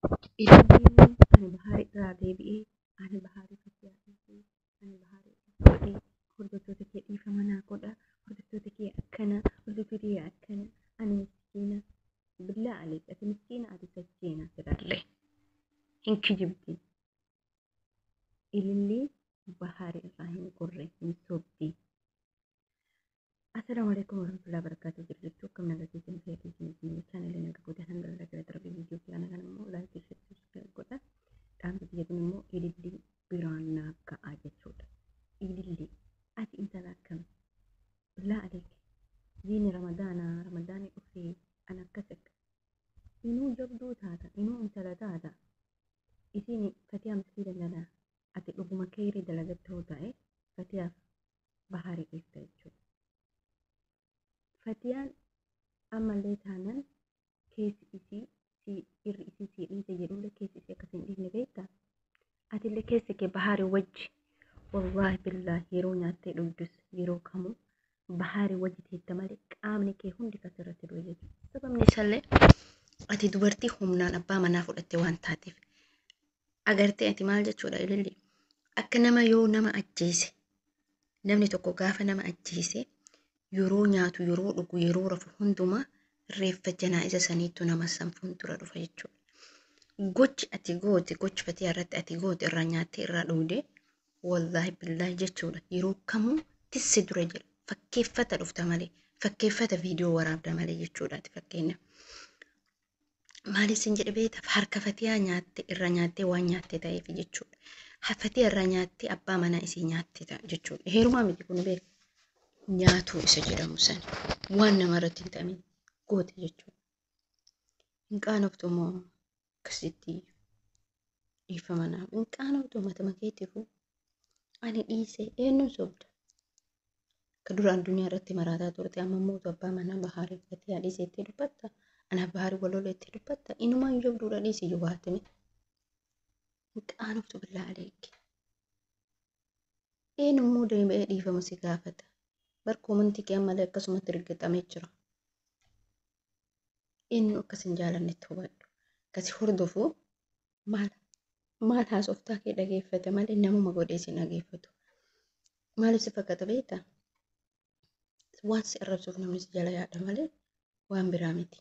Ililliin ani baharii irraa deebi'ee ani baharii Fatiyaa ani baharii hordoftoota kee dhiifama naa godha hordoftoota kee akkana hordoftoota kee akkana ani miskiina billaa aleek ati miskiina ati sajjeena jedhallee hin kijibdi ilillii baharii irraa hin qorre hin sobdii. Assalamu alaikum warahmatullahi wabarakatuh. Jirtu kam naga kisin saya kisin ini channel ini kemudian hanggal lagi terlebih video kita akan mau like share subscribe kota dan video ini mau ililli birana ka aja coba ililli ati intalakam billah alik dini ramadana ufi anak kasek inu jabdu tata inu intala tata isini Fatiha miskina lana ati luguma kairi dalagat tota Fatiha bahari ifta Fatiyaan ammallee taanaan keessi isii irri isii si dhiise jedhulle keessi isii akkasiin dhiifne beektaa? Atillee keessa kee bahaarii wajji wallaahi billaahi yeroo nyaattee dhugdus yeroo kamuu bahaarii wajji teetta malee qaamni kee hundi kas irratti du'e jechuudha. Sababni isaallee ati dubartii humnaan abbaa manaa fudhatte waan taateef agartee ati maal jechuudha ililli akka nama yoo nama ajjeese namni tokko gaafa nama ajjeese yeroo nyaatu yeroo dhugu yeroo rafu hundumaa reeffa janaa'iza saniitu nama sanfuun dura dhufa jechuudha. Gochi ati goote gochi Fatiyaa irratti ati goote irraa nyaattee irraa dhugde wallaahi billaahi jechuudha yeroo kamuu tisse dura jira fakkeeffata dhufta malee fakkeeffata viidiyoo waraabda malee jechuudha ati fakkeenya. Maaliif sin jedhe beektaaf harka Fatiyaa nyaatte irra nyaattee waan nyaatte ta'eef jechuudha. Fatiyaa irra nyaattee abbaa manaa isii nyaatte jechuudha. Heerumaa miti kun beeku. Nyaatu isa jedhamu san waan namarratti hin ta'in goote jechuudha. Hin qaanoftu moo akkasitti dhiifama naaf hin qaanoftu matama keetiifuu ani dhiise eenyuun sobda. Ka duraan addunyaa irratti maraataa turte amma mootu abbaa manaa bahaarii Fatiyaa dhiise itti dubbatta. Anaaf bahaarii walola itti dubbatta. Inumaan jabduudha dhiise yoo baatame. Hin qaanoftu billaa aleekke. Eenyummoo deebi'ee dhiifama si gaafata. Barkoomanti kee ammallee akkasumatti rigaxamee jira. Eenyu akkasin jaalannetti hubadhu. Kasi hordofu maal haasoftaa kee dhageeffate malee namuma godhee si dhageeffatu. Maaliif si fakkaata beektaa? Waan si arrabsuuf namni si jala yaada malee waan biraa miti.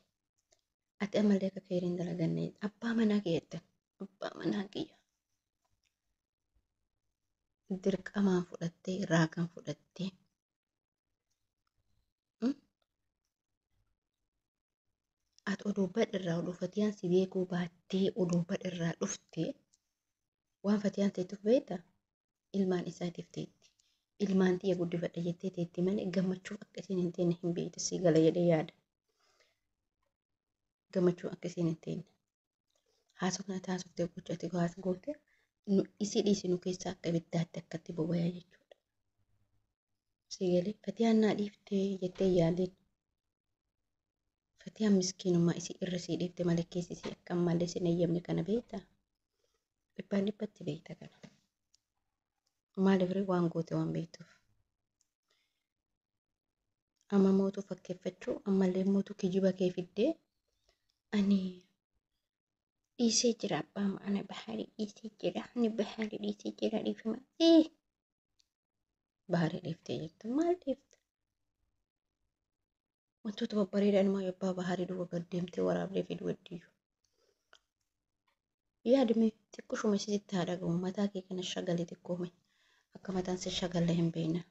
Ati ammallee akka keeriin dalaganne abbaa manaa keetta abbaa manaa kiyya. Dirqamaan fudhattee raagaan fudhattee. Ati oduu badhirraa oduu Fatiyaan si beekuu baattee oduu badhirraa dhuftee waan Fatiyaan teettuuf beektaa? Ilmaan isaatiif teetti. Ilmaan tiyya guddifadha jettee teetti malee gammachuuf akka isiin hin teenne hin beektu si gala jedhee yaada. Gammachuuf akka isiin hin teenne. Haasoftee gochatti haasa goote isii dhiisinu keessaa akka ibiddaatti akkatti boba'aa jechuudha. Si galee Fatiyaan naa dhiiftee jettee yaadeen. Fatiyaan miskiinummaa isii irra sii dhiifte malee keessi isii akka ammallee sin eeyyamne kana beektaa? Dhibbaan dhibbatti beekta kana. Maaliif waan goote waan beektuuf. Amma mootu fakkeeffachuu ammallee mootu kijiba kee fiddee ani dhiisee jira abbaa mana bahaarii dhiisee jira ani bahaarii dhiisee jira dhiifama. Bahaarii dhiiftee jirtu maal dhiifta? Wantoota babbareedaan maa abbaa bahaarii duuba gaddeemtee waraablee fiduu heddiyyuu. Yaadame xiqqoshuma isitti haa dhagahu mataa kee kana shagalee xiqqoome akka mataan si shagalee hin beekne.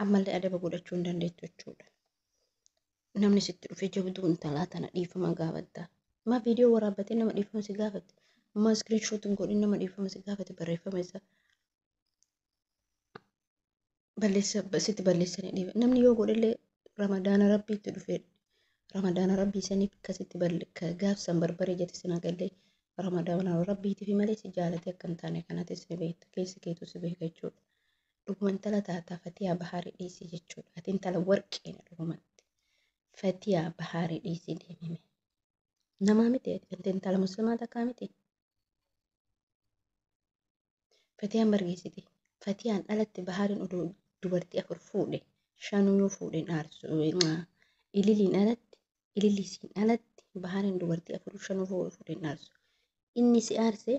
Ammallee adaba godhachuu hin dandeettu jechuudha. Namni sitti dhufee jabduu intalaa tana dhiifama gaafatta. Ma viidiyoo waraabbatee nama dhiifama si gaafate. Ma iskiriinshootiin godhin nama dhiifama si gaafate barreeffama isaa. Sitti balleessanii dhiiba. Namni yoo godhellee Ramadaana Rabbiitti dhufee Ramadaana Rabbii saniif akkasitti gaafsan barbaree jette sana gallee Ramadaana Rabbiitiif malee si jaalatee akka hin taane kanaatis ni beekta. Keessi keetu si beeka jechuudha. Dhuguma intala taataa Fatiyaa bahaarii dhiisii jechuudha. Ati intala warqeena dhugumatti. Fatiyaa bahaarii dhiisii deemime. Namaa miti ati intala muslimaa takkaa miti. Fatiyaan bargeessiti. Fatiyaan alatti bahaariin oduu dubartii afur fuudhe. Shanuu yoo fuudhe dhaarsu. Ililiin alatti ililisiin alatti bahaariin dubartii afur shanuu fuudhe dhaarsu. inni si aarse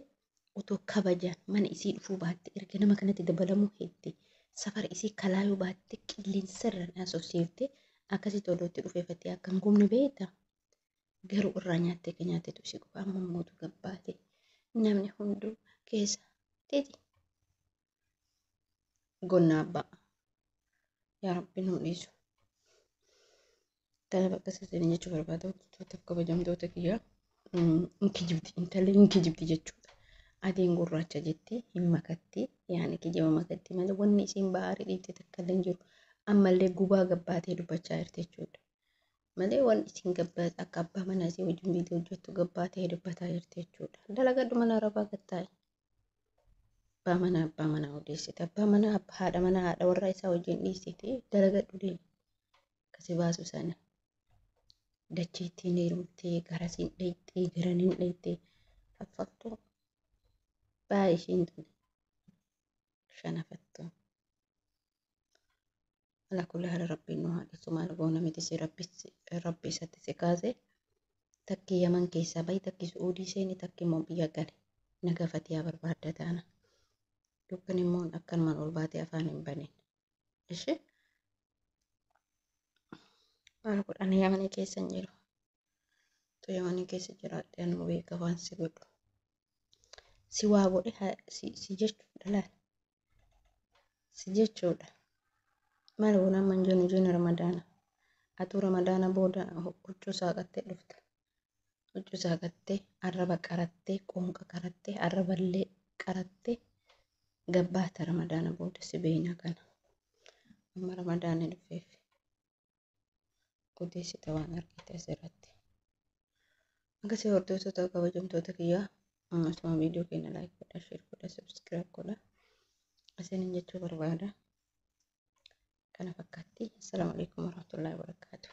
otoo kabajaan mana isii dhufuu baatte erga nama kanatti dabalamuu hedde safara isii kalaayuu baatte qilleensarraan asooseefte akkasitti oddootti dhufeeffattee akka hin gubne beekta. Garuu irraa nyaattee kan nyaattetu si guba amma mootu gabbaate namni hunduu keessa teeti gonnaa abbaa yaa rabbi nu dhiisu. Tana bakka sasanii jechuu barbaada wantoota kabajamtoota kiyyaa intalli kijibdi jechuudha. Adiin gurraacha jetti hin makatti yaani kijiba makatti malee wanni isiin baarii dhiibte takka illee hin jiru. Ammallee gubaa gabbaatee dubbachaa jirti jechuudha. Malee waan isiin gabbaate akka abbaa manaa isii wajjin viidiyoo hojjettu gabbaatee dubbataa jirti jechuudha. Dalagadhu mana arabaa gattaa'e. Abbaa manaa odeessite. Abbaa manaa haadha manaa haadha warraa isaa wajjin dhiistee dalagadhu deema. Kasi baasu sana. Dacheettiin heerumtee garasiin dheeyxee garaniin dheeyxee faffaqtuu baay'ee ishiin tuni shanafattuu. Ala kulli haala rabbiin nu haadhisu maal goona miti si rabbi isatti si kaase takki Yaman keessaa bahi takki Suudii seeni takki immoo biyya gale nagafati yaa barbaadda taana. Dukkan immoo akkanumaan ol baatee afaan hin baneen. Ishee maal godhan Yamanii keessa hin jiru. Tu Yamanii keessa jiraadhe anu beeka waan si godhu. Si waa godhe si jechuudha laala. Si jechuudha. Maal goona amma hin jennu Ramadaana. Atuu Ramadaana booda huccuu saaqattee dhufta. Huccuu saaqattee arraba qarattee qoonqa qarattee arraballee qarattee gabbaata Ramadaana booda si beena kana. Amma Ramadaana dhufeef odeessita waan argite asirratti. Akkasii hordoftoota kabajamtoota kiyyaa asuma viidiyoo keenya laayik godhaa, sheer godhaa, sabskiraayib godhaa. Asiniin jechuu barbaada. Kana fakkaatti. Assalaamu alaikum warahmatullahi wabarakatuh.